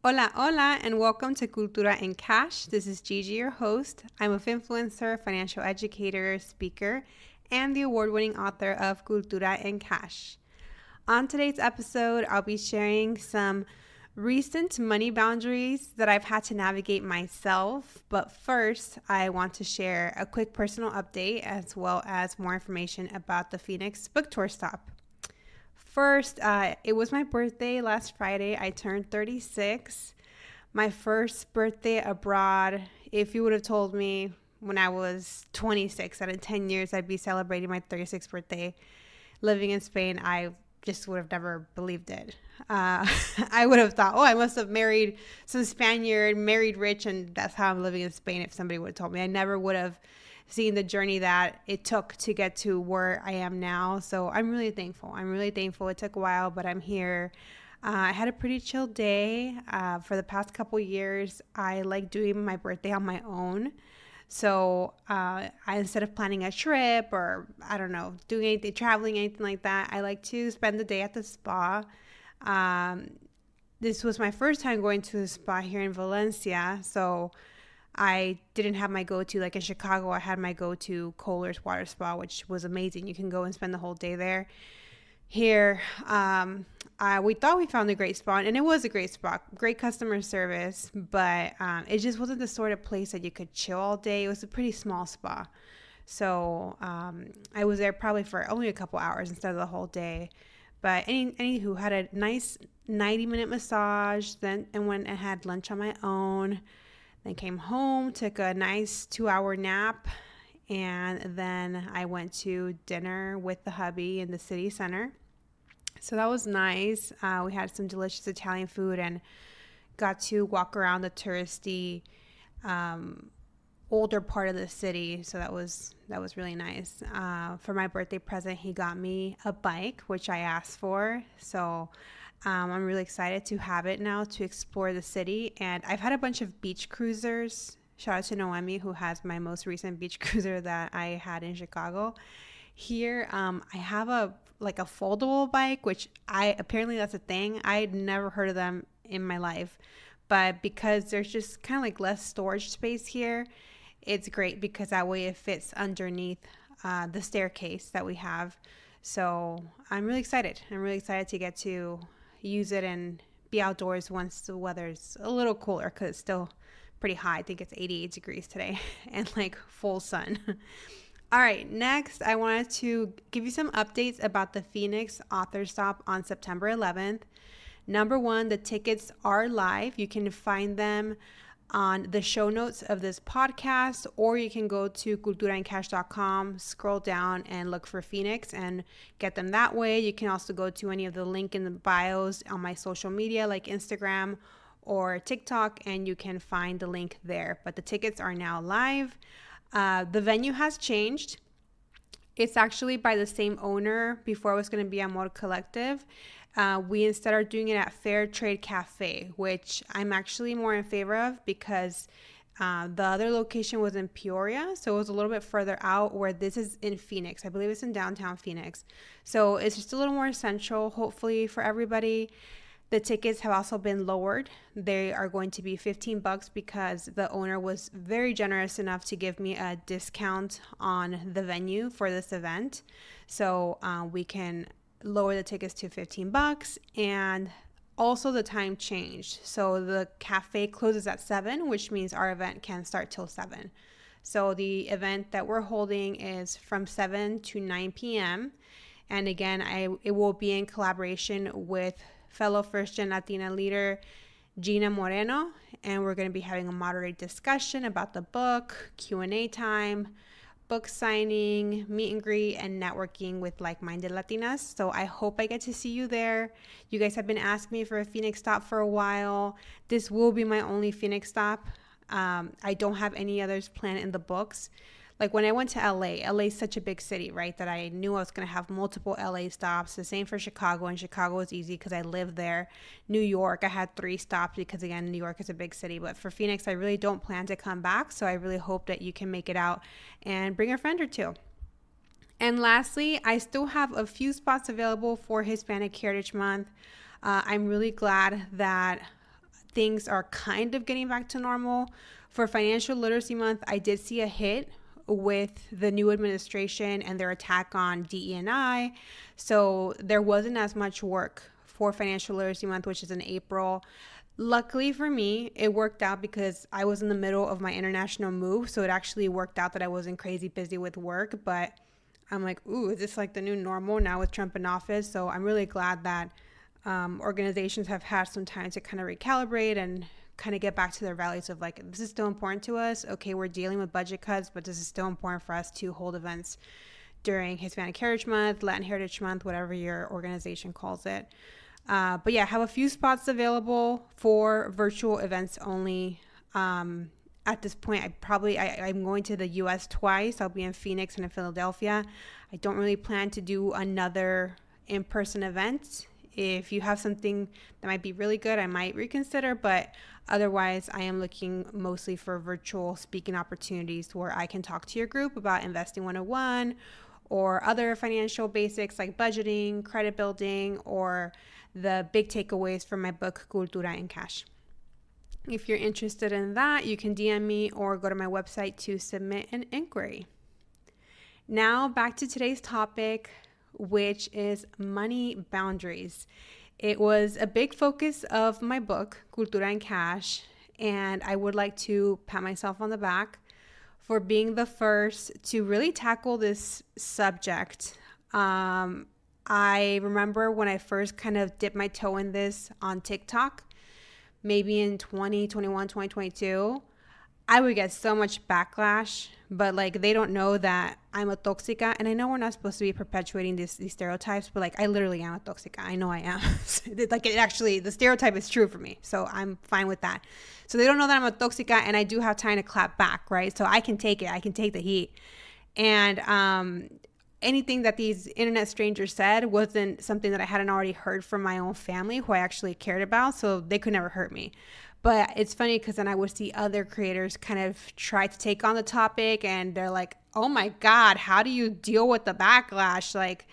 Hola, hola, and welcome to Cultura Cash. This is Gigi, your host. I'm a influencer, financial educator, speaker, and the award-winning author of Cultura Cash. On today's episode, I'll be sharing some recent money boundaries that I've had to navigate myself. But first, I want to share a quick personal update as well as more information about the Phoenix book tour stop. First, it was my birthday last Friday. I turned 36. My first birthday abroad. If you would have told me when I was 26 that in 10 years I'd be celebrating my 36th birthday living in Spain, I just would have never believed it. I would have thought, I must have married some Spaniard, married rich, and that's how I'm living in Spain if somebody would have told me. I never would have seen the journey that it took to get to where I am now. So I'm really thankful. It took a while, but I'm here. I had a pretty chill day. For the past couple years, I like doing my birthday on my own. So instead of planning a trip or, I don't know, doing anything, traveling, anything like that, I like to spend the day at the spa. This was my first time going to the spa here in Valencia. So I didn't have my go-to. Like in Chicago, I had my go-to Kohler's Water Spa, which was amazing. You can go and spend the whole day there. Here, we thought we found a great spot, and it was a great spot, great customer service, but it just wasn't the sort of place that you could chill all day. It was a pretty small spa. So I was there probably for only a couple hours instead of the whole day. But anywho, had a nice 90-minute massage, then and went and had lunch on my own. Then came home, took a nice 2-hour nap, and then I went to dinner with the hubby in the city center. So that was nice. We had some delicious Italian food and got to walk around the touristy older part of the city. So that was really nice. For my birthday present, he got me a bike, which I asked for. So I'm really excited to have it now to explore the city. And I've had a bunch of beach cruisers. Shout out to Noemi, who has my most recent beach cruiser that I had in Chicago. Here, I have a foldable bike, which apparently that's a thing. I'd never heard of them in my life. But because there's just kind of like less storage space here, it's great because that way it fits underneath the staircase that we have. So I'm really excited. To get to use it and be outdoors once the weather's a little cooler, because it's still pretty high. I think it's 88 degrees today and like full sun. All right, next I wanted to give you some updates about the Phoenix author stop on September 11th. Number one, the tickets are live. You can find them on the show notes of this podcast, or you can go to culturacash.com, scroll down and look for Phoenix and get them that way. You can also go to any of the link in the bios on my social media like Instagram or TikTok, and you can find the link there. But the tickets are now live. The venue has changed. It's actually by the same owner. Before it was going to be Amor Collective. We instead are doing it at Fair Trade Cafe, which I'm actually more in favor of because the other location was in Peoria, so it was a little bit further out, where this is in Phoenix. I believe it's in downtown Phoenix. So it's just a little more central, hopefully, for everybody. The tickets have also been lowered. They are going to be $15 because the owner was very generous enough to give me a discount on the venue for this event. So we can lower the tickets to $15, and also the time changed. So the cafe closes at 7, which means our event can start till 7. So the event that we're holding is from 7 to 9 p.m. And again, it will be in collaboration with fellow first-gen Latina leader Gina Moreno, and we're going to be having a moderate discussion about the book, Q&A time, book signing, meet and greet, and networking with like-minded Latinas. So I hope I get to see you there. You guys have been asking me for a Phoenix stop for a while. This will be my only Phoenix stop. I don't have any others planned in the books. Like when I went to LA is such a big city, right, that I knew I was going to have multiple LA stops. The same for Chicago, and Chicago was easy because I lived there. New York, I had 3 stops because, again, New York is a big city. But for Phoenix, I really don't plan to come back, so I really hope that you can make it out and bring a friend or two. And lastly, I still have a few spots available for Hispanic Heritage Month. I'm really glad that things are kind of getting back to normal. For Financial Literacy Month, I did see a hit with the new administration and their attack on DE&I. So there wasn't as much work for Financial Literacy Month, which is in April. Luckily for me, it worked out because I was in the middle of my international move. So it actually worked out that I wasn't crazy busy with work. But I'm like, ooh, is this like the new normal now with Trump in office? So I'm really glad that organizations have had some time to kind of recalibrate and kind of get back to their values of like, this is still important to us. Okay, we're dealing with budget cuts, but this is still important for us to hold events during Hispanic Heritage Month, Latin Heritage Month, whatever your organization calls it. But yeah, I have a few spots available for virtual events only. At this point, I'm going to the U.S. twice. I'll be in Phoenix and in Philadelphia. I don't really plan to do another in-person event. If you have something that might be really good, I might reconsider. But otherwise, I am looking mostly for virtual speaking opportunities where I can talk to your group about Investing 101 or other financial basics like budgeting, credit building, or the big takeaways from my book, Cultura Cash. If you're interested in that, you can DM me or go to my website to submit an inquiry. Now back to today's topic, which is money boundaries. It was a big focus of my book, Cultura Cash, and I would like to pat myself on the back for being the first to really tackle this subject. I remember when I first kind of dipped my toe in this on TikTok, maybe in 2021, 2022, I would get so much backlash, but like they don't know that I'm a toxica. And I know we're not supposed to be perpetuating these stereotypes, but like I literally am a toxica. I know I am. Like it actually, the stereotype is true for me. So I'm fine with that. So they don't know that I'm a toxica and I do have time to clap back, right? So I can take it. I can take the heat. And anything that these internet strangers said wasn't something that I hadn't already heard from my own family who I actually cared about. So they could never hurt me. But it's funny because then I would see other creators kind of try to take on the topic and they're like, oh my God, how do you deal with the backlash? Like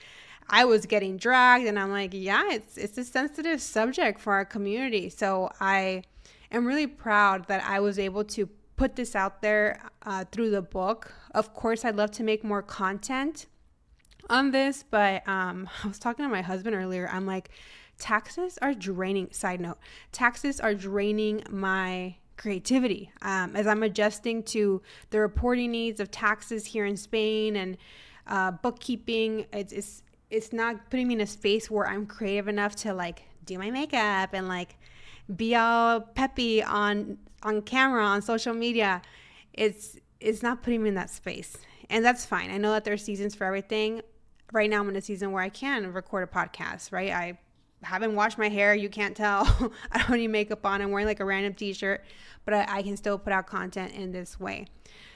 I was getting dragged and I'm like, yeah, it's a sensitive subject for our community. So I am really proud that I was able to put this out there through the book. Of course, I'd love to make more content on this, but I was talking to my husband earlier. I'm like, taxes are draining. Side note, taxes are draining my creativity as I'm adjusting to the reporting needs of taxes here in Spain and bookkeeping. It's not putting me in a space where I'm creative enough to like do my makeup and like be all peppy on camera on social media. It's not putting me in that space, and that's fine. I know that there's seasons for everything. Right now I'm in a season where I can record a podcast, right? I haven't washed my hair. You can't tell. I don't need makeup on. I'm wearing like a random t-shirt, but I can still put out content in this way.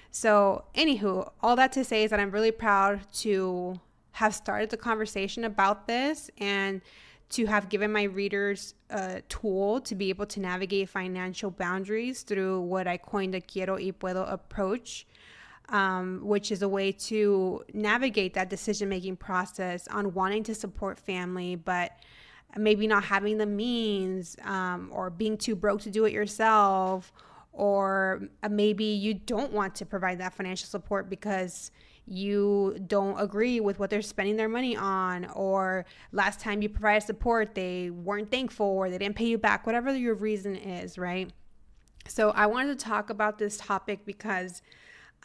So anywho, all that to say is that I'm really proud to have started the conversation about this and to have given my readers a tool to be able to navigate financial boundaries through what I coined the Quiero y Puedo approach, which is a way to navigate that decision-making process on wanting to support family, but maybe not having the means, or being too broke to do it yourself, or maybe you don't want to provide that financial support because you don't agree with what they're spending their money on, or last time you provided support, they weren't thankful or they didn't pay you back, whatever your reason is, right? So I wanted to talk about this topic because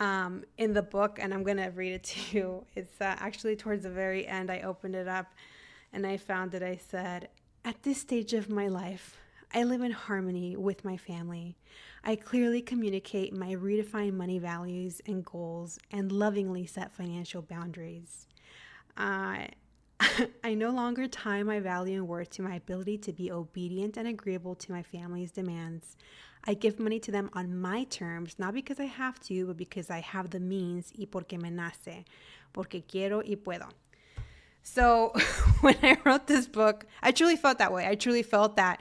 in the book, and I'm going to read it to you, it's actually towards the very end, I opened it up and I found that I said, at this stage of my life, I live in harmony with my family. I clearly communicate my redefined money values and goals and lovingly set financial boundaries. I no longer tie my value and worth to my ability to be obedient and agreeable to my family's demands. I give money to them on my terms, not because I have to, but because I have the means y porque me nace, porque quiero y puedo. So when I wrote this book, I truly felt that way. I truly felt that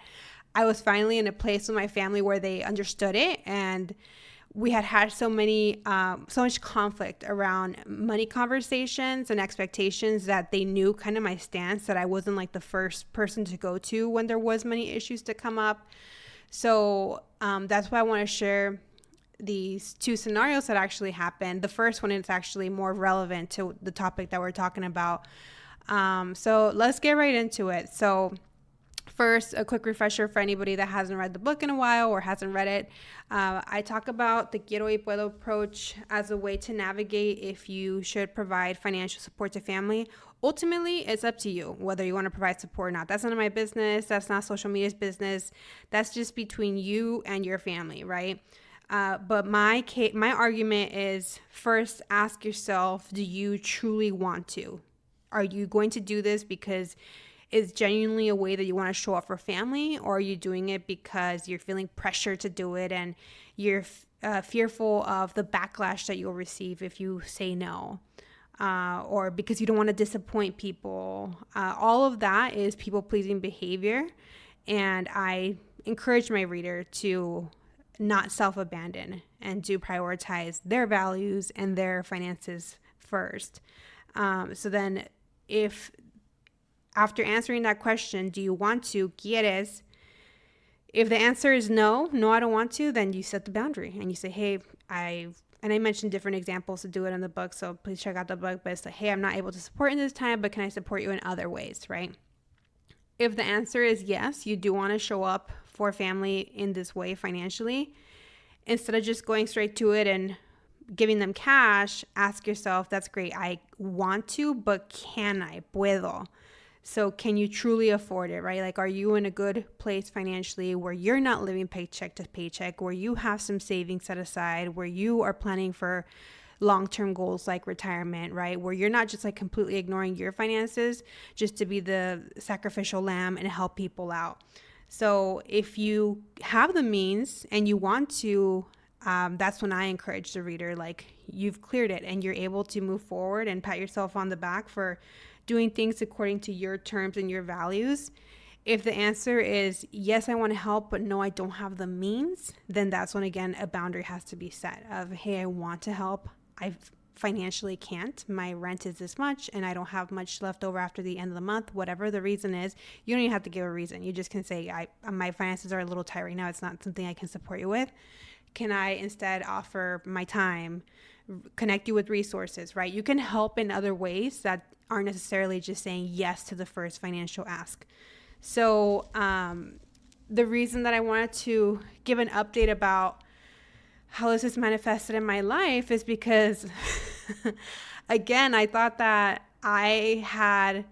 I was finally in a place with my family where they understood it, and we had so much conflict around money conversations and expectations that they knew kind of my stance, that I wasn't like the first person to go to when there was money issues to come up. So that's why I want to share these two scenarios that actually happened. The first one is actually more relevant to the topic that we're talking about. So let's get right into it. So first, a quick refresher for anybody that hasn't read the book in a while or hasn't read it. I talk about the Quiero y Puedo approach as a way to navigate if you should provide financial support to family. Ultimately, it's up to you whether you want to provide support or not. That's none of my business. That's not social media's business. That's just between you and your family, right? But my argument is, first, ask yourself, do you truly want to? Are you going to do this because it's genuinely a way that you want to show up for family, or are you doing it because you're feeling pressure to do it and you're fearful of the backlash that you'll receive if you say no, or because you don't want to disappoint people? All of that is people-pleasing behavior, and I encourage my reader to not self-abandon and to prioritize their values and their finances first. So then if after answering that question, do you want to, quieres, if the answer is no, I don't want to, then you set the boundary and you say, hey, I mentioned different examples to do it in the book, so please check out the book, but it's like, hey, I'm not able to support in this time, but can I support you in other ways, right? If the answer is yes, you do want to show up for family in this way financially, instead of just going straight to it and giving them cash, ask yourself, that's great, I want to, but can I? Puedo. So can you truly afford it, right? Like, are you in a good place financially where you're not living paycheck to paycheck, where you have some savings set aside, where you are planning for long-term goals like retirement, right? Where you're not just like completely ignoring your finances just to be the sacrificial lamb and help people out. So if you have the means and you want to, that's when I encourage the reader, like, you've cleared it and you're able to move forward and pat yourself on the back for doing things according to your terms and your values. If the answer is yes, I want to help, but no, I don't have the means, then that's when, again, a boundary has to be set of, hey, I want to help, I financially can't, my rent is this much and I don't have much left over after the end of the month, whatever the reason is. You don't even have to give a reason. You just can say, my finances are a little tight right now, it's not something I can support you with. Can I instead offer my time, connect you with resources, right? You can help in other ways that aren't necessarily just saying yes to the first financial ask. So the reason that I wanted to give an update about how this is manifested in my life is because, again, I thought that I had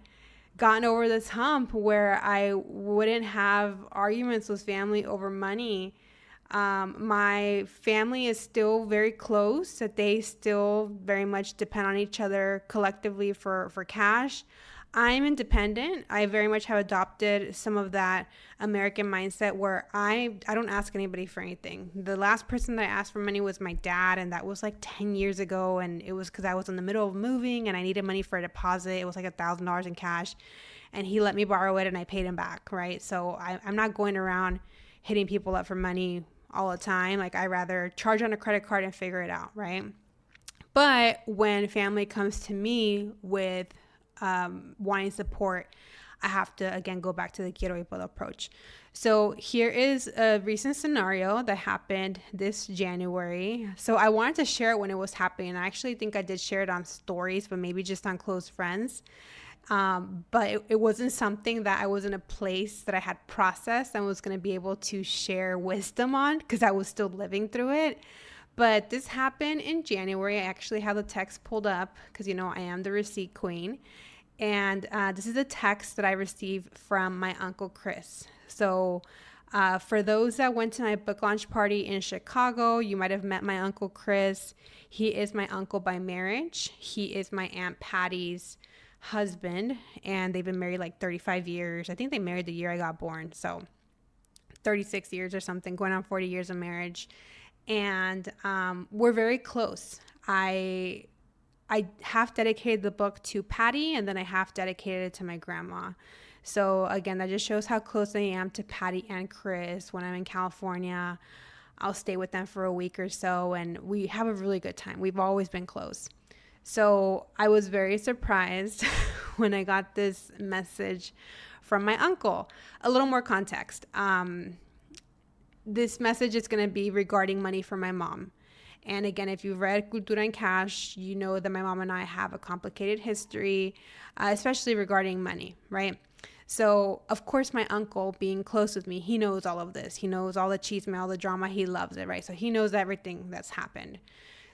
gotten over this hump where I wouldn't have arguments with family over money. My family is still very close, that they still very much depend on each other collectively for cash. I'm independent. I very much have adopted some of that American mindset where I don't ask anybody for anything. The last person that I asked for money was my dad, and that was like 10 years ago, and it was because I was in the middle of moving and I needed money for a deposit. It was like $1,000 in cash, and he let me borrow it and I paid him back, right? So I'm not going around hitting people up for money all the time. Like, I rather charge on a credit card and figure it out, right? But when family comes to me with wanting support, I have to, again, go back to the Quiero y Puedo approach. So here is a recent scenario that happened this January. So I wanted to share it when it was happening. I actually think I did share it on stories, but maybe just on close friends. But it wasn't something that I was in a place that I had processed and was going to be able to share wisdom on, because I was still living through it. But this happened in January. I actually have the text pulled up because, I am the receipt queen. And this is a text that I received from my Uncle Chris. So for those that went to my book launch party in Chicago, you might have met my Uncle Chris. He is my uncle by marriage. He is my Aunt Patty's husband, and they've been married like 35 years. I think they married the year I got born. So 36 years or something, going on 40 years of marriage. And we're very close. I half dedicated the book to Patty, and then I half dedicated it to my grandma. So again, that just shows how close I am to Patty and Chris. When I'm in California, I'll stay with them for a week or so, and we have a really good time. We've always been close. So I was very surprised when I got this message from my uncle. A little more context. this message is going to be regarding money for my mom. And again, if you've read Cultura Cash, you know that my mom and I have a complicated history, especially regarding money, right? So, of course, my uncle, being close with me, he knows all of this. He knows all the chisme, all the drama. He loves it, right? So he knows everything that's happened.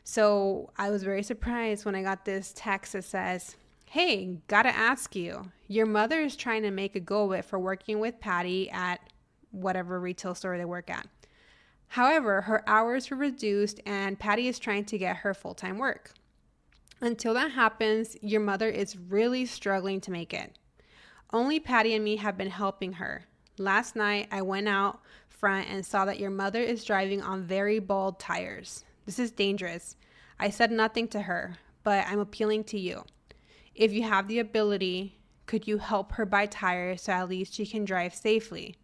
So I was very surprised when I got this text that says, hey, gotta ask you, your mother is trying to make a go of it for working with Patty at whatever retail store they work at. However, her hours were reduced and Patty is trying to get her full-time work. Until that happens, your mother is really struggling to make it. Only Patty and me have been helping her. Last night, I went out front and saw that your mother is driving on very bald tires. This is dangerous. I said nothing to her, but I'm appealing to you. If you have the ability, could you help her buy tires so at least she can drive safely?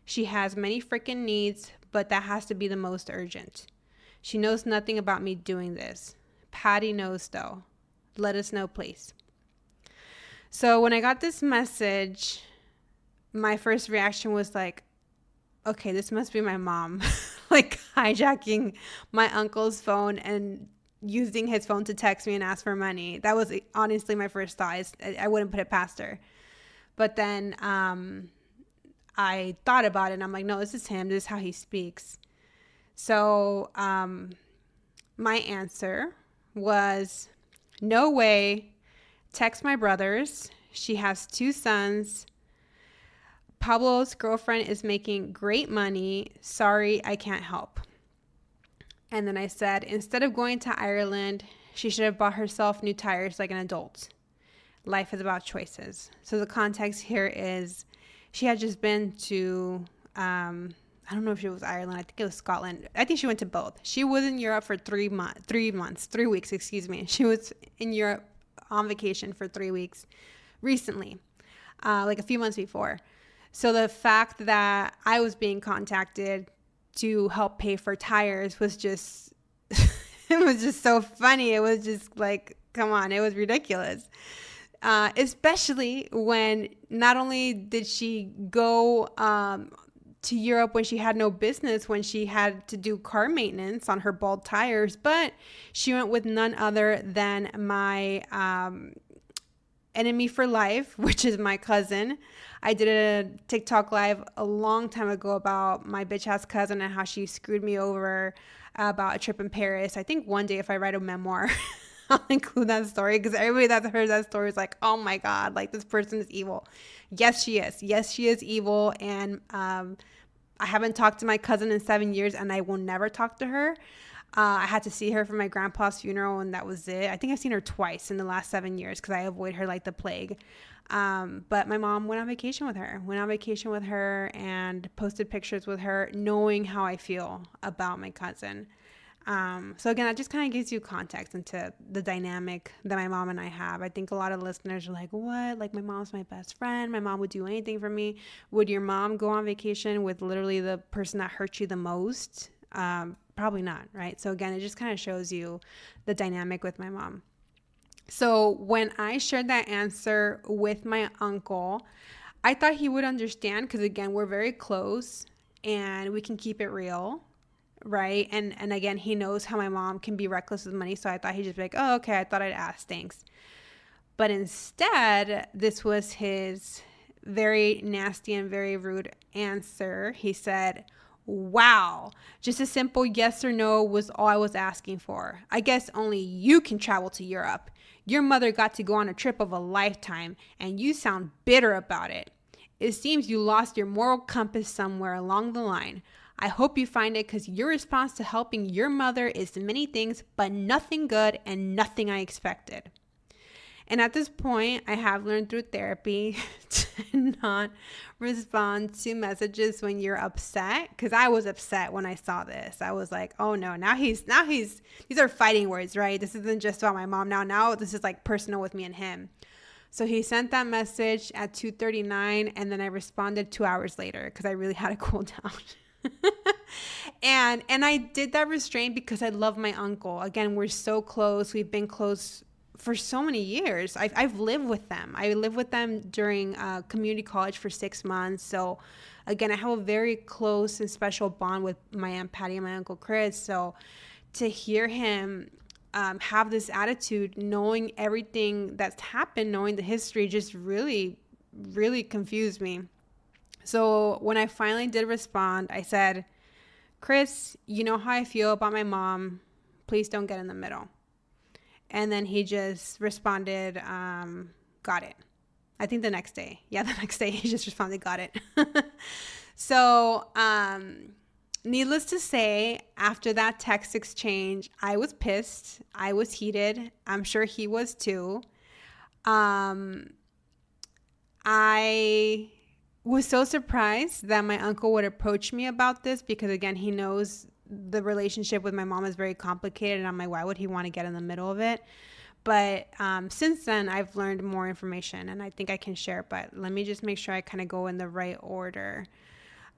She has many freaking needs, but that has to be the most urgent. She knows nothing about me doing this. Patty knows though. Let us know, please. So when I got this message, my first reaction was like, okay, this must be my mom, like hijacking my uncle's phone and using his phone to text me and ask for money. That was honestly my first thought. I wouldn't put it past her. But then I thought about it and I'm like, no, this is him. This is how he speaks. So my answer was, no way. Text my brothers. She has 2 sons. Pablo's girlfriend is making great money. Sorry, I can't help. And then I said, instead of going to Ireland, she should have bought herself new tires like an adult. Life is about choices. So the context here is she had just been to, I don't know if it was Ireland. I think it was Scotland. I think she went to weeks. She was in Europe for 3 weeks, excuse me. She was in Europe on vacation for 3 weeks recently, like a few months before. So the fact that I was being contacted to help pay for tires was just, it was just so funny. It was just like, come on, it was ridiculous. Especially when not only did she go to Europe when she had no business, when she had to do car maintenance on her bald tires, but she went with none other than my enemy for life, which is my cousin. I did a TikTok live a long time ago about my bitch ass cousin and how she screwed me over about a trip in Paris. I think one day if I write a memoir, I'll include that story because everybody that heard that story is like, oh my God, like this person is evil. Yes, she is. Yes, she is evil. And I haven't talked to my cousin in 7 years and I will never talk to her. I had to see her for my grandpa's funeral and that was it. I think I've seen her twice in the last 7 years because I avoid her like the plague. But my mom went on vacation with her and posted pictures with her knowing how I feel about my cousin. So again, that just kind of gives you context into the dynamic that my mom and I have. I think a lot of listeners are like, what? Like my mom's my best friend. My mom would do anything for me. Would your mom go on vacation with literally the person that hurt you the most? Probably not, right? So again, it just kind of shows you the dynamic with my mom. So when I shared that answer with my uncle, I thought he would understand because again, we're very close and we can keep it real. Right. And again, he knows how my mom can be reckless with money. So I thought he'd just be like, oh, okay, I thought I'd ask. Thanks. But instead, this was his very nasty and very rude answer. He said, wow, just a simple yes or no was all I was asking for. I guess only you can travel to Europe. Your mother got to go on a trip of a lifetime and you sound bitter about it. It seems you lost your moral compass somewhere along the line. I hope you find it because your response to helping your mother is many things, but nothing good and nothing I expected. And at this point, I have learned through therapy to not respond to messages when you're upset, because I was upset when I saw this. I was like, oh no, now he's these are fighting words, right? This isn't just about my mom now this is like personal with me and him. So he sent that message at 2:39 and then I responded 2 hours later because I really had to cool down. and I did that restraint because I love my uncle. Again, we're so close. We've been close for so many years. I've lived with them. I lived with them during community college for 6 months. So again, I have a very close and special bond with my Aunt Patty and my Uncle Chris. So to hear him have this attitude, knowing everything that's happened, knowing the history, just really, really confused me. So when I finally did respond, I said, Chris, you know how I feel about my mom. Please don't get in the middle. And then he just responded, got it. I think the next day. Yeah, the next day he just responded, got it. So, needless to say, after that text exchange, I was pissed. I was heated. I'm sure he was too. I was so surprised that my uncle would approach me about this because, again, he knows the relationship with my mom is very complicated. And I'm like, why would he want to get in the middle of it? But since then, I've learned more information and I think I can share. But let me just make sure I kind of go in the right order.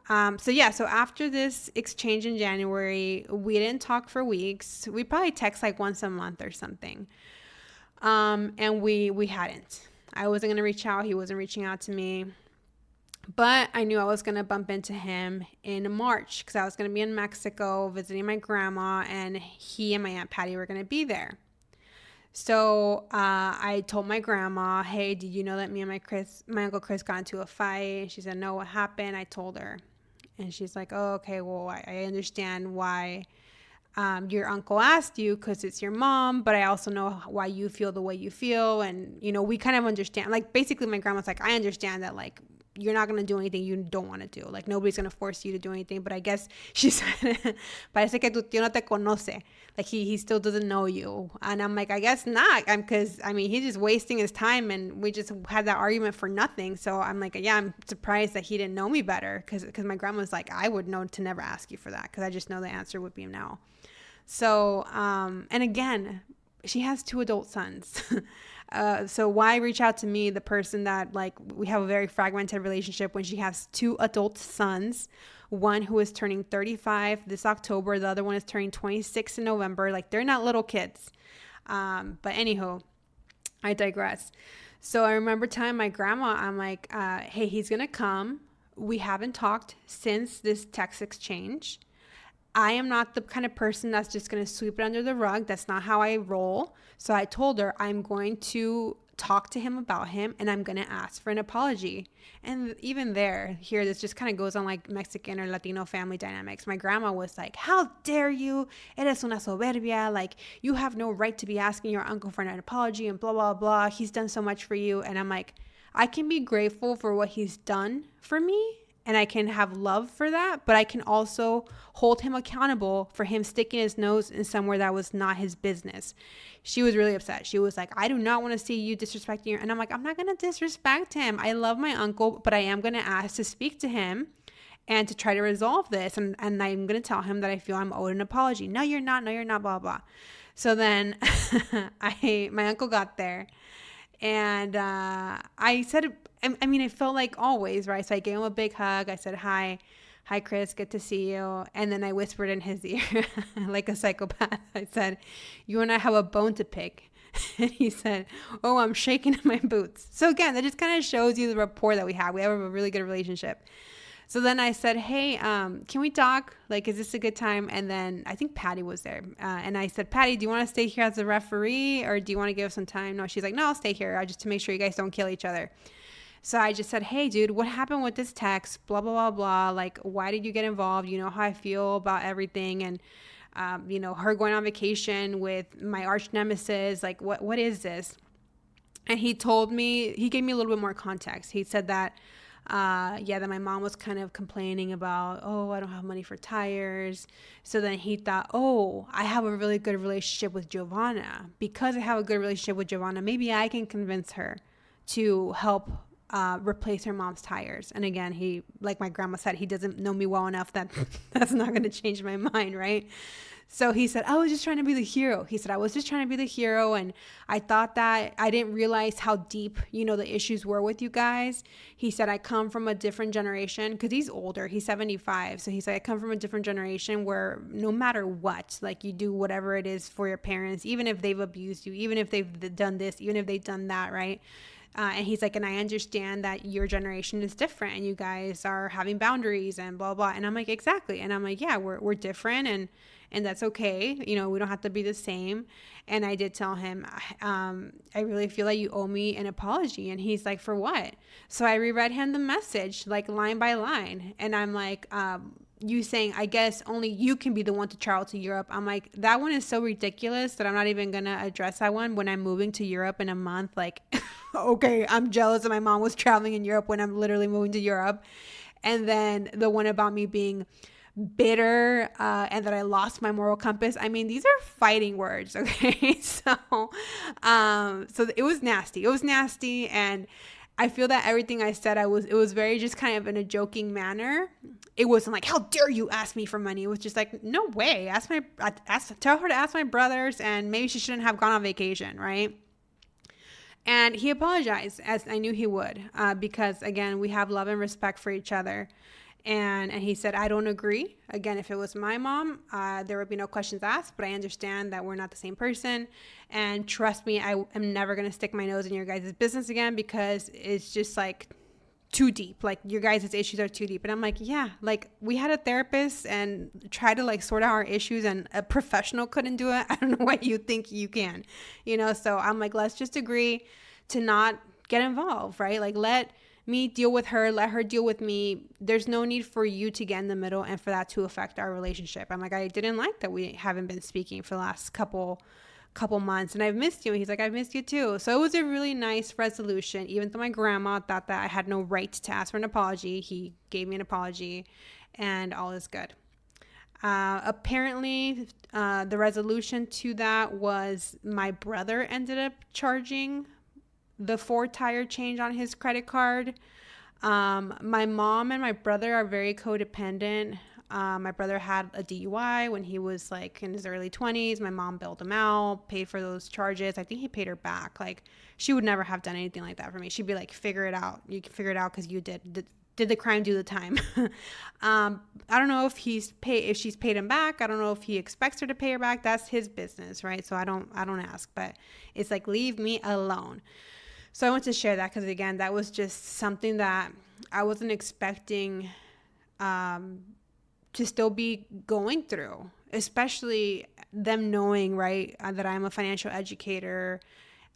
So after this exchange in January, we didn't talk for weeks. We probably text like once a month or something. And we hadn't. I wasn't going to reach out. He wasn't reaching out to me. But I knew I was going to bump into him in March because I was going to be in Mexico visiting my grandma, and he and my Aunt Patty were going to be there. So I told my grandma, hey, did you know that me and my Uncle Chris got into a fight? And she said, no, what happened? I told her. And she's like, oh, okay, well, I understand why your uncle asked you because it's your mom, but I also know why you feel the way you feel. And, you know, we kind of understand. Like, basically, my grandma's like, I understand that, like, you're not going to do anything you don't want to do. Like, nobody's going to force you to do anything. But I guess she said, parece que tu tío no te conoce. Like, he still doesn't know you. And I'm like, I guess not. Because, I mean, he's just wasting his time. And we just had that argument for nothing. So I'm like, yeah, I'm surprised that he didn't know me better. Because my grandma's like, I would know to never ask you for that. Because I just know the answer would be no. So, and again, she has 2 adult sons. So why reach out to me, the person that, like, we have a very fragmented relationship when she has 2 adult sons, one who is turning 35 this October, the other one is turning 26 in November. Like, they're not little kids. But anywho, I digress. So I remember telling my grandma, I'm like, hey, he's going to come. We haven't talked since this text exchange. I am not the kind of person that's just going to sweep it under the rug. That's not how I roll. So I told her I'm going to talk to him about him and I'm going to ask for an apology. And even here, this just kind of goes on like Mexican or Latino family dynamics. My grandma was like, how dare you? Eres una soberbia. Like, you have no right to be asking your uncle for an apology and blah, blah, blah. He's done so much for you. And I'm like, I can be grateful for what he's done for me. And I can have love for that, but I can also hold him accountable for him sticking his nose in somewhere that was not his business. She was really upset. She was like, I do not want to see you disrespecting her. And I'm like, I'm not going to disrespect him. I love my uncle, but I am going to ask to speak to him and to try to resolve this. And I'm going to tell him that I feel I'm owed an apology. No, you're not, blah, blah. So then my uncle got there. And I said, I mean, it felt like always, right? So I gave him a big hug. I said, hi, Chris, good to see you. And then I whispered in his ear like a psychopath. I said, you and I have a bone to pick. And he said, oh, I'm shaking in my boots. So again, that just kind of shows you the rapport that we have. We have a really good relationship. So then I said, hey, can we talk? Like, is this a good time? And then I think Patty was there. And I said, Patty, do you want to stay here as a referee or do you want to give us some time? No, she's like, no, I'll stay here. Just to make sure you guys don't kill each other. So I just said, hey, dude, what happened with this text? Blah, blah, blah, blah. Like, why did you get involved? You know how I feel about everything. And, you know, her going on vacation with my arch nemesis. Like, what is this? And he gave me a little bit more context. He said that, that my mom was kind of complaining about, oh, I don't have money for tires. So then he thought, oh, I have a really good relationship with Giovanna. Because I have a good relationship with Giovanna, maybe I can convince her to help replace her mom's tires. And again, he, like my grandma said, he doesn't know me well enough that that's not going to change my mind, right? So he said, I was just trying to be the hero. He said, I was just trying to be the hero. And I thought that I didn't realize how deep, you know, the issues were with you guys. He said, I come from a different generation because he's older. He's 75. So he said, I come from a different generation where no matter what, like you do whatever it is for your parents, even if they've abused you, even if they've done this, even if they've done that, right? And he's like, and I understand that your generation is different and you guys are having boundaries and blah, blah. And I'm like, exactly. And I'm like, yeah, we're different. And that's okay. You know, we don't have to be the same. And I did tell him, I really feel like you owe me an apology. And he's like, for what? So I reread him the message, like line by line. And I'm like, you saying, I guess only you can be the one to travel to Europe. I'm like, that one is so ridiculous that I'm not even going to address that one when I'm moving to Europe in a month. Like, okay, I'm jealous that my mom was traveling in Europe when I'm literally moving to Europe. And then the one about me being bitter and that I lost my moral compass. I mean, these are fighting words, okay? So it was nasty. It was nasty, and I feel that everything I said, it was very just kind of in a joking manner. It wasn't like, how dare you ask me for money? It was just like, no way. Tell her to ask my brothers, and maybe she shouldn't have gone on vacation, right? And he apologized, as I knew he would, because again, we have love and respect for each other. And he said, I don't agree. Again, if it was my mom, there would be no questions asked, but I understand that we're not the same person. And trust me, I am never going to stick my nose in your guys' business again, because it's just like too deep. Like, your guys' issues are too deep. And I'm like, yeah, like, we had a therapist and tried to like sort out our issues, and a professional couldn't do it. I don't know what you think you can, you know? So I'm like, let's just agree to not get involved, right? Like, let me deal with her, let her deal with me. There's no need for you to get in the middle and for that to affect our relationship. I'm like, I didn't like that we haven't been speaking for the last couple months, and I've missed you. And he's like, I've missed you too. So it was a really nice resolution. Even though my grandma thought that I had no right to ask for an apology, he gave me an apology, and all is good. Apparently, the resolution to that was my brother ended up charging the 4-tire change on his credit card. My mom and my brother are very codependent. My brother had a DUI when he was like in his early 20s. My mom bailed him out, paid for those charges. I think he paid her back. Like, she would never have done anything like that for me. She'd be like, figure it out. You can figure it out because you did the crime, do the time. I don't know if she's paid him back. I don't know if he expects her to pay her back. That's his business, right? So I don't ask, but it's like, leave me alone. So I want to share that because, again, that was just something that I wasn't expecting to still be going through, especially them knowing, right, that I'm a financial educator.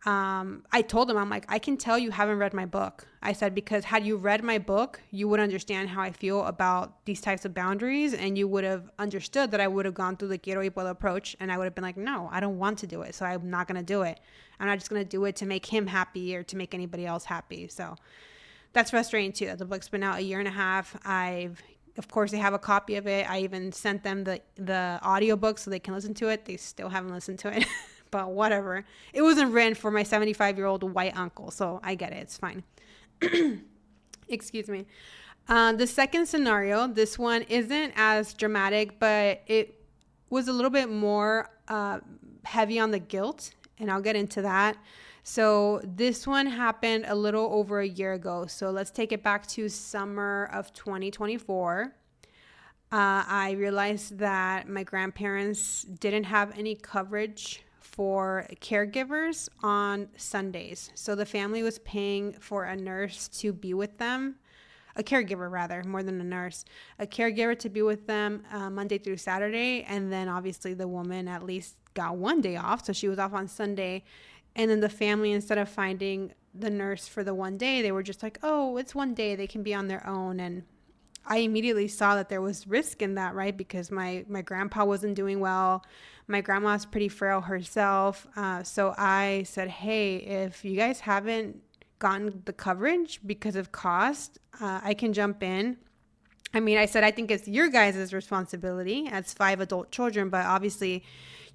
I told them, I'm like, I can tell you haven't read my book. I said, because had you read my book, you would understand how I feel about these types of boundaries, and you would have understood that I would have gone through the Quiero y Puedo approach, and I would have been like, no, I don't want to do it, so I'm not going to do it. I'm not just going to do it to make him happy or to make anybody else happy. So that's frustrating too. The book's been out 1.5 years. Of course, they have a copy of it. I even sent them the audiobook so they can listen to it. They still haven't listened to it, but whatever. It wasn't written for my 75-year-old white uncle, so I get it. It's fine. Excuse me. The second scenario, this one isn't as dramatic, but it was a little bit more heavy on the guilt, and I'll get into that. So this one happened a little over 1 year ago. So let's take it back to summer of 2024. I realized that my grandparents didn't have any coverage for caregivers on Sundays. So the family was paying for a nurse to be with them, a caregiver rather, more than a nurse, a caregiver to be with them Monday through Saturday. And then obviously the woman at least got 1 day off. So she was off on Sunday. And then the family, instead of finding the nurse for the 1 day, they were just like, oh, it's 1 day. They can be on their own. And I immediately saw that there was risk in that, right? Because my grandpa wasn't doing well. My grandma's pretty frail herself. So I said, hey, if you guys haven't gotten the coverage because of cost, I can jump in. I mean, I said, I think it's your guys' responsibility as 5 adult children, but obviously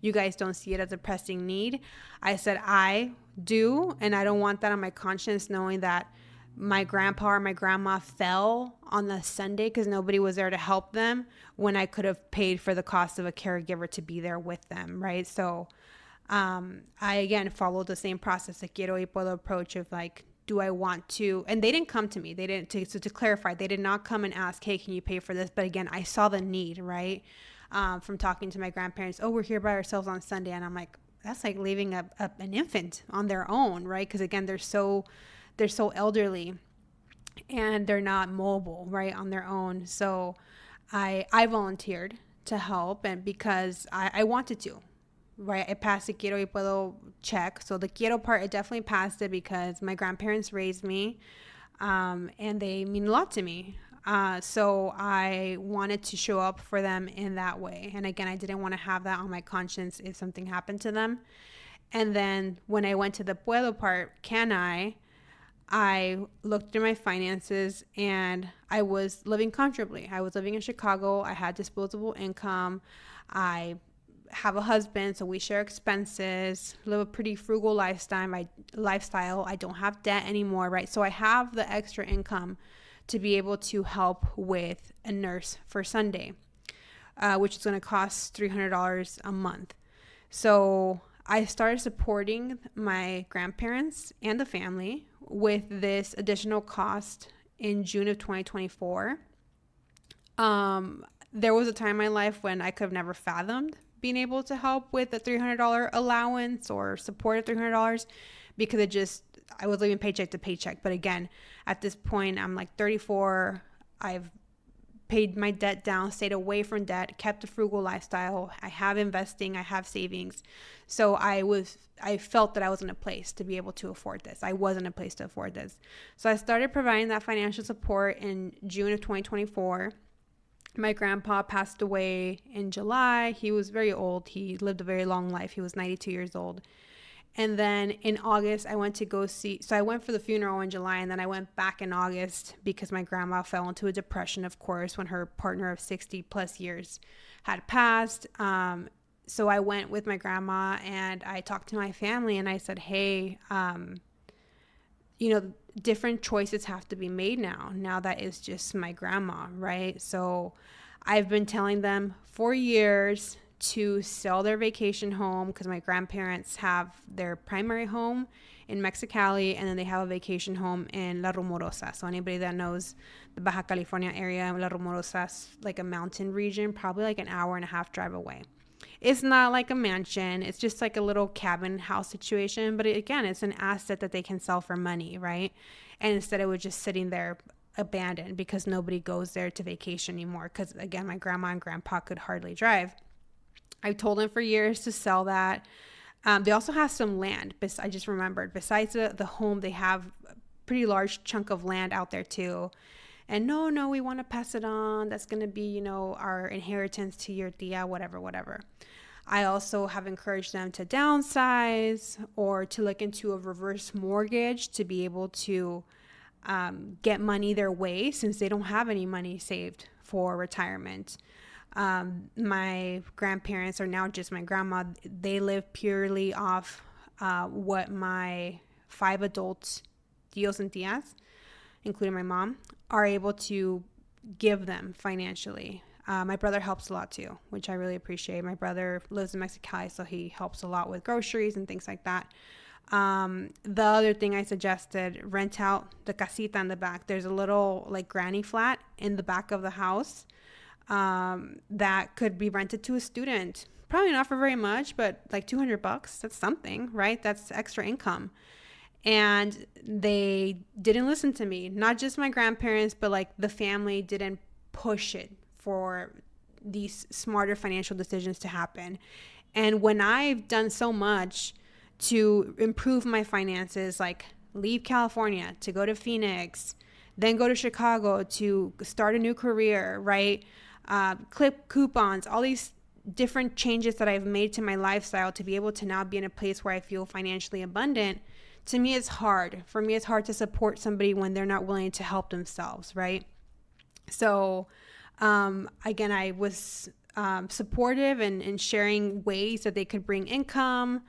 you guys don't see it as a pressing need. I said, I do, and I don't want that on my conscience, knowing that my grandpa or my grandma fell on the Sunday because nobody was there to help them when I could have paid for the cost of a caregiver to be there with them, right? So I, again, followed the same process, the Quiero y Puedo approach of like, do I want to? And they didn't come to me. They didn't. So to clarify, they did not come and ask, hey, can you pay for this? But again, I saw the need, right? From talking to my grandparents, oh, we're here by ourselves on Sunday. And I'm like, that's like leaving an infant on their own, right? Because again, they're so they're so elderly and they're not mobile, right, on their own. So I volunteered to help, and because I wanted to, right? I passed the Quiero y Puedo check. So the Quiero part, I definitely passed it because my grandparents raised me, and they mean a lot to me. So I wanted to show up for them in that way. And again, I didn't want to have that on my conscience if something happened to them. And then when I went to the Puedo part, I looked through my finances and I was living comfortably. I was living in Chicago. I had disposable income. I have a husband, so we share expenses, live a pretty frugal lifestyle. I don't have debt anymore, right? So I have the extra income to be able to help with a nurse for Sunday, which is going to cost $300 a month. So I started supporting my grandparents and the family with this additional cost in June of 2024. There was a time in my life when I could have never fathomed being able to help with a $300 allowance or support of $300 because I was living paycheck to paycheck. But again, at this point, I'm like 34. I've paid my debt down, stayed away from debt, kept a frugal lifestyle. I have investing, I have savings. So I felt that I was in a place to be able to afford this. I was in a place to afford this. So I started providing that financial support in June of 2024. My grandpa passed away in July. He was very old. He lived a very long life. He was 92 years old. And then in August, I went for the funeral in July, and then I went back in August because my grandma fell into a depression, of course, when her partner of 60 plus years had passed. So I went with my grandma and I talked to my family and I said, hey, different choices have to be made now that it's just my grandma, right? So I've been telling them for years to sell their vacation home because my grandparents have their primary home in Mexicali, and then they have a vacation home in La Rumorosa. So anybody that knows the Baja California area, La Rumorosa is like a mountain region, probably like an hour and a half drive away. It's not like a mansion. It's just like a little cabin house situation. But again, it's an asset that they can sell for money, right? And instead it was just sitting there abandoned because nobody goes there to vacation anymore. Because again, my grandma and grandpa could hardly drive. I told them for years to sell that. They also have some land. I just remembered. Besides the home, they have a pretty large chunk of land out there too. And no, we want to pass it on. That's going to be, our inheritance to your tia, whatever. I also have encouraged them to downsize or to look into a reverse mortgage to be able to get money their way since they don't have any money saved for retirement. My grandparents are now just my grandma. They live purely off what my 5 adult tios and tias, including my mom, are able to give them financially. My brother helps a lot too, which I really appreciate. My brother lives in Mexicali, so he helps a lot with groceries and things like that. The other thing I suggested, rent out the casita in the back. There's a little like granny flat in the back of the house that could be rented to a student. Probably not for very much, but like $200, that's something, right? That's extra income. And they didn't listen to me. Not just my grandparents, but like the family didn't push it for these smarter financial decisions to happen. And when I've done so much to improve my finances, like leave California to go to Phoenix, then go to Chicago to start a new career, right? Clip coupons, all these different changes that I've made to my lifestyle to be able to now be in a place where I feel financially abundant. To me, it's hard. For me, it's hard to support somebody when they're not willing to help themselves, right? So, again, I was supportive and sharing ways that they could bring income,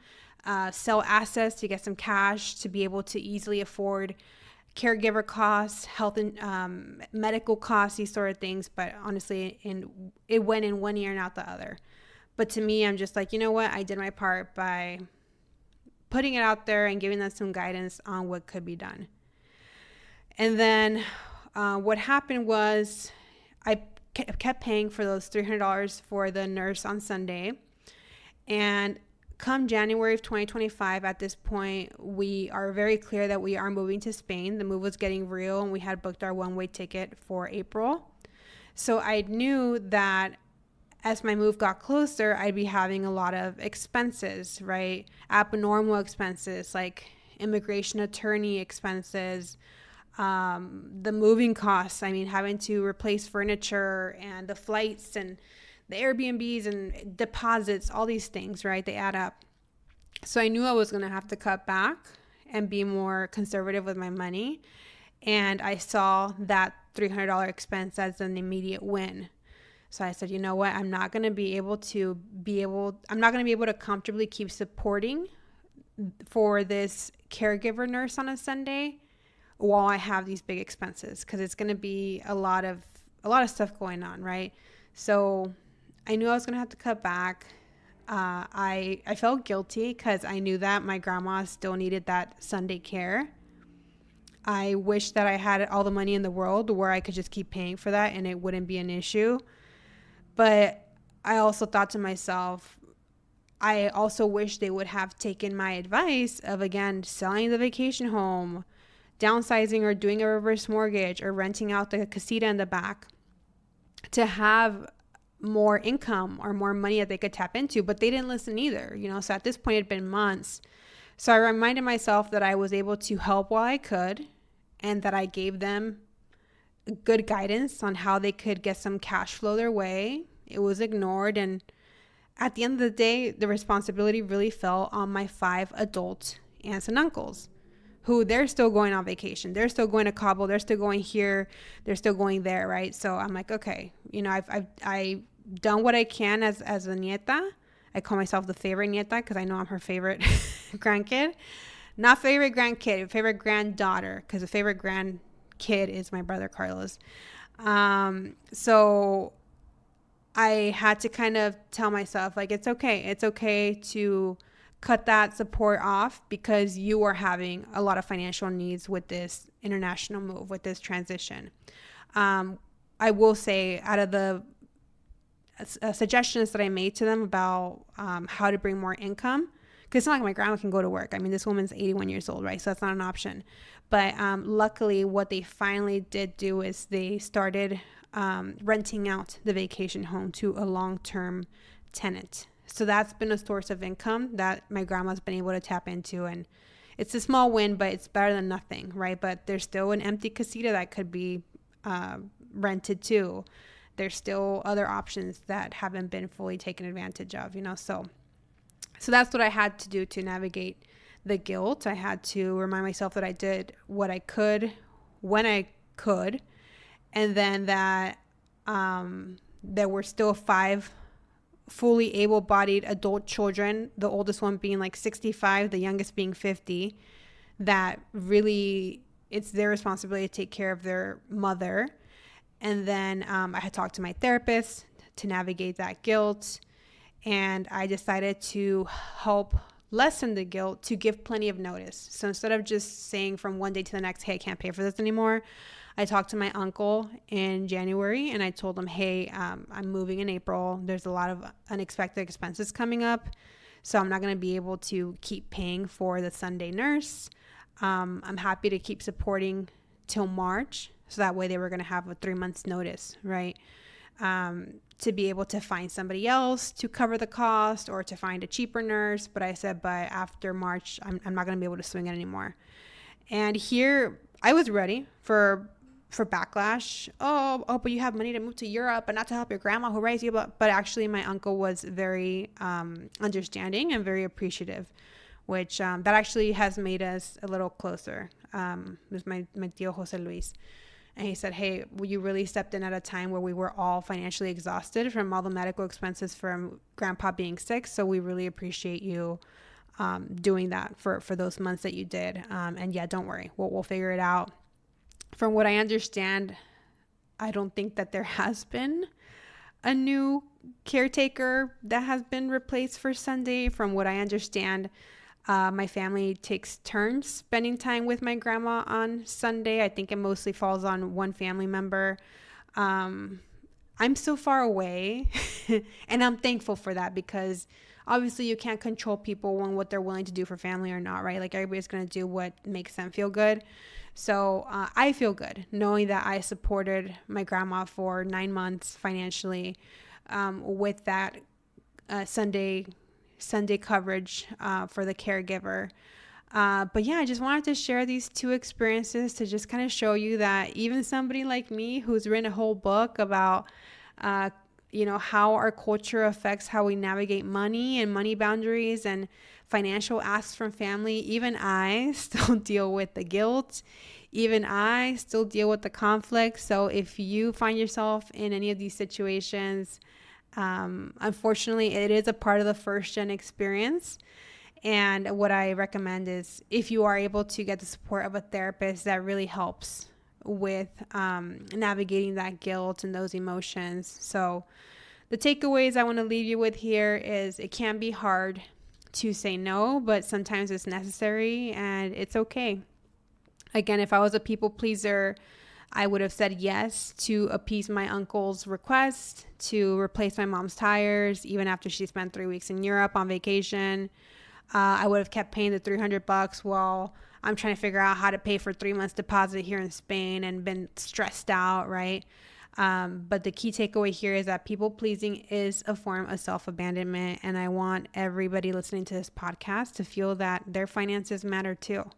sell assets to get some cash to be able to easily afford caregiver costs, health and medical costs, these sort of things. But honestly, it went in one ear and out the other. But to me, I'm just like, you know what? I did my part by putting it out there and giving them some guidance on what could be done. And then what happened was I kept paying for those $300 for the nurse on Sunday. And come January of 2025, at this point, we are very clear that we are moving to Spain. The move was getting real, and we had booked our one-way ticket for April. So I knew that as my move got closer, I'd be having a lot of expenses, right? Abnormal expenses like immigration attorney expenses, the moving costs. I mean, having to replace furniture and the flights and the Airbnbs and deposits, all these things, right? They add up. So I knew I was going to have to cut back and be more conservative with my money. And I saw that $300 expense as an immediate win. So I said, you know what? I'm not going to be able to comfortably keep supporting for this caregiver nurse on a Sunday while I have these big expenses, because it's going to be a lot of stuff going on, right? So I knew I was going to have to cut back. I felt guilty because I knew that my grandma still needed that Sunday care. I wish that I had all the money in the world where I could just keep paying for that and it wouldn't be an issue. But I also thought to myself, I also wish they would have taken my advice of, again, selling the vacation home, downsizing or doing a reverse mortgage or renting out the casita in the back to have more income or more money that they could tap into. But they didn't listen either, So at this point, it had been months. So I reminded myself that I was able to help while I could, and that I gave them good guidance on how they could get some cash flow their way. It was ignored. And at the end of the day, the responsibility really fell on my 5 adult aunts and uncles, who they're still going on vacation. They're still going to Cabo. They're still going here. They're still going there, right? So I'm like, okay, I've done what I can as a nieta. I call myself the favorite nieta because I know I'm her favorite grandkid. Not favorite grandkid, favorite granddaughter, because the favorite grandkid is my brother Carlos. So I had to kind of tell myself, like, it's okay to cut that support off because you are having a lot of financial needs with this international move, with this transition. I will say, out of the suggestions that I made to them about how to bring more income, because it's not like my grandma can go to work. I mean, this woman's 81 years old, right? So that's not an option. But luckily, what they finally did do is they started renting out the vacation home to a long-term tenant. So that's been a source of income that my grandma's been able to tap into. And it's a small win, but it's better than nothing, right? But there's still an empty casita that could be rented too. There's still other options that haven't been fully taken advantage of, So that's what I had to do to navigate the guilt. I had to remind myself that I did what I could when I could, and then that there were still 5 fully able-bodied adult children, the oldest one being like 65, the youngest being 50, that really it's their responsibility to take care of their mother. And then I had talked to my therapist to navigate that guilt. And I decided to help lessen the guilt, to give plenty of notice. So instead of just saying from one day to the next, hey, I can't pay for this anymore, I talked to my uncle in January and I told him, hey, I'm moving in April. There's a lot of unexpected expenses coming up. So I'm not going to be able to keep paying for the Sunday nurse. I'm happy to keep supporting till March. So that way they were going to have a 3 months notice, right? To be able to find somebody else to cover the cost or to find a cheaper nurse. But I said, but after March, I'm not going to be able to swing it anymore. And here I was ready for backlash. Oh, but you have money to move to Europe and not to help your grandma who raised you. But actually my uncle was very understanding and very appreciative, which that actually has made us a little closer. It was my tío Jose Luis. And he said, hey, you really stepped in at a time where we were all financially exhausted from all the medical expenses from grandpa being sick. So we really appreciate you doing that for those months that you did. And yeah, don't worry, we'll figure it out. From what I understand, I don't think that there has been a new caretaker that has been replaced for Sunday. From what I understand, my family takes turns spending time with my grandma on Sunday. I think it mostly falls on one family member. I'm so far away and I'm thankful for that, because obviously you can't control people on what they're willing to do for family or not, right? Like everybody's going to do what makes them feel good. So I feel good knowing that I supported my grandma for 9 months financially, with that Sunday coverage for the caregiver. But yeah, I just wanted to share these two experiences to just kind of show you that even somebody like me who's written a whole book about, how our culture affects how we navigate money and money boundaries and financial asks from family, even I still deal with the guilt. Even I still deal with the conflict. So if you find yourself in any of these situations, unfortunately, it is a part of the first gen experience. And what I recommend is, if you are able to get the support of a therapist, that really helps with navigating that guilt and those emotions. So the takeaways I want to leave you with here is, it can be hard to say no, but sometimes it's necessary and it's okay. Again, if I was a people pleaser, I would have said yes to appease my uncle's request to replace my mom's tires, even after she spent 3 weeks in Europe on vacation. I would have kept paying the $300 while I'm trying to figure out how to pay for 3 months deposit here in Spain and been stressed out, right? But the key takeaway here is that people pleasing is a form of self-abandonment. And I want everybody listening to this podcast to feel that their finances matter too.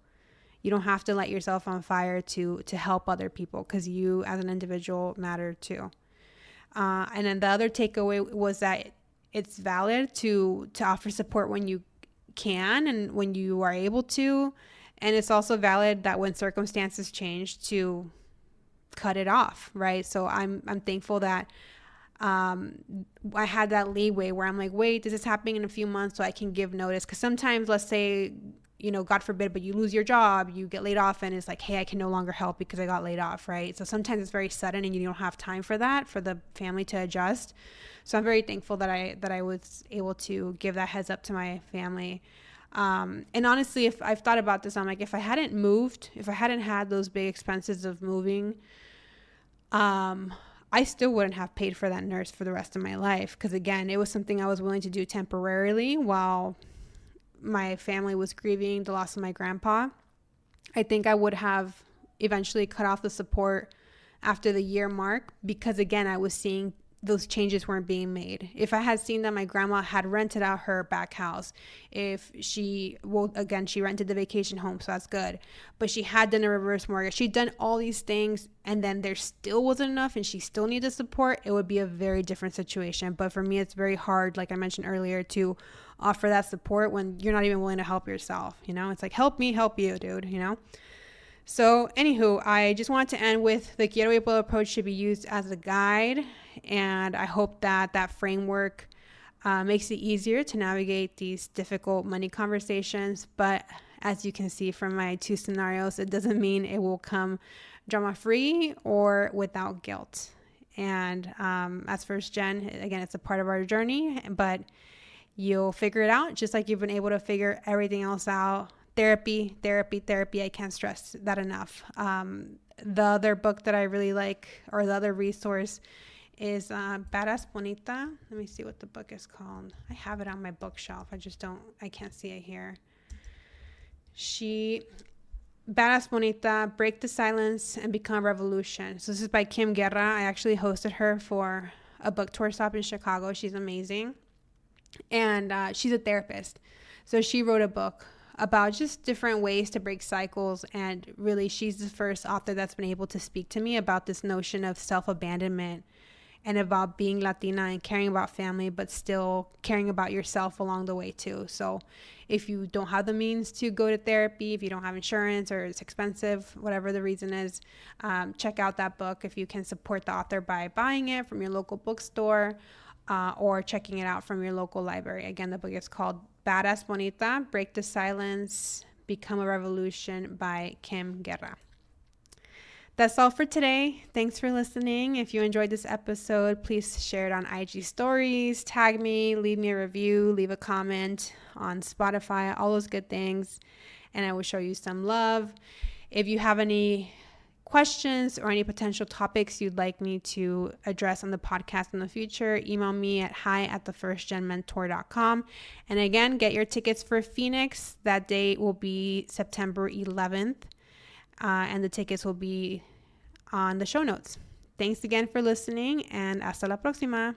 You don't have to light yourself on fire to help other people, because you as an individual matter too. And then the other takeaway was that it's valid to offer support when you can and when you are able to. And it's also valid that when circumstances change, to cut it off, right? So I'm thankful that I had that leeway where I'm like, wait, this is happening in a few months, so I can give notice. Because sometimes, let's say, God forbid, but you lose your job, you get laid off, and it's like, hey, I can no longer help because I got laid off, right? So sometimes it's very sudden and you don't have time for that, for the family to adjust. So I'm very thankful that I was able to give that heads up to my family. And honestly, if I've thought about this, I'm like, if I hadn't moved, if I hadn't had those big expenses of moving, I still wouldn't have paid for that nurse for the rest of my life. Because again, it was something I was willing to do temporarily while my family was grieving the loss of my grandpa. I think I would have eventually cut off the support after the year mark, because again, I was seeing those changes weren't being made. If I had seen that my grandma had rented out her back house, if she rented the vacation home, so that's good, but she had done a reverse mortgage, she'd done all these things, and then there still wasn't enough and she still needed support, it would be a very different situation. But for me, it's very hard, like I mentioned earlier, to offer that support when you're not even willing to help yourself. It's like, help me help you, dude. So anywho, I just wanted to end with the Quiero y Puedo approach should be used as a guide. And I hope that framework makes it easier to navigate these difficult money conversations. But as you can see from my two scenarios, it doesn't mean it will come drama-free or without guilt. And as first gen, again, it's a part of our journey, but you'll figure it out just like you've been able to figure everything else out. Therapy. I can't stress that enough. The other book that I really like, or the other resource, is Badass Bonita. Let me see what the book is called. I have it on my bookshelf. I can't see it here. Badass Bonita, Break the Silence and Become a Revolution. So this is by Kim Guerra. I actually hosted her for a book tour stop in Chicago. She's amazing. And she's a therapist. So she wrote a book about just different ways to break cycles. And really, she's the first author that's been able to speak to me about this notion of self-abandonment and about being Latina and caring about family, but still caring about yourself along the way too. So if you don't have the means to go to therapy, if you don't have insurance or it's expensive, whatever the reason is, check out that book. If you can support the author by buying it from your local bookstore or checking it out from your local library. Again, the book is called Badass Bonita, Break the Silence, Become a Revolution by Kim Guerra. That's all for today. Thanks for listening. If you enjoyed this episode, please share it on IG stories, tag me, leave me a review, leave a comment on Spotify, all those good things, and I will show you some love. If you have any questions or any potential topics you'd like me to address on the podcast in the future, email me at hi@thefirstgenmentor.com. And again, get your tickets for Phoenix. That date will be September 11th, and the tickets will be on the show notes. Thanks again for listening, and hasta la próxima.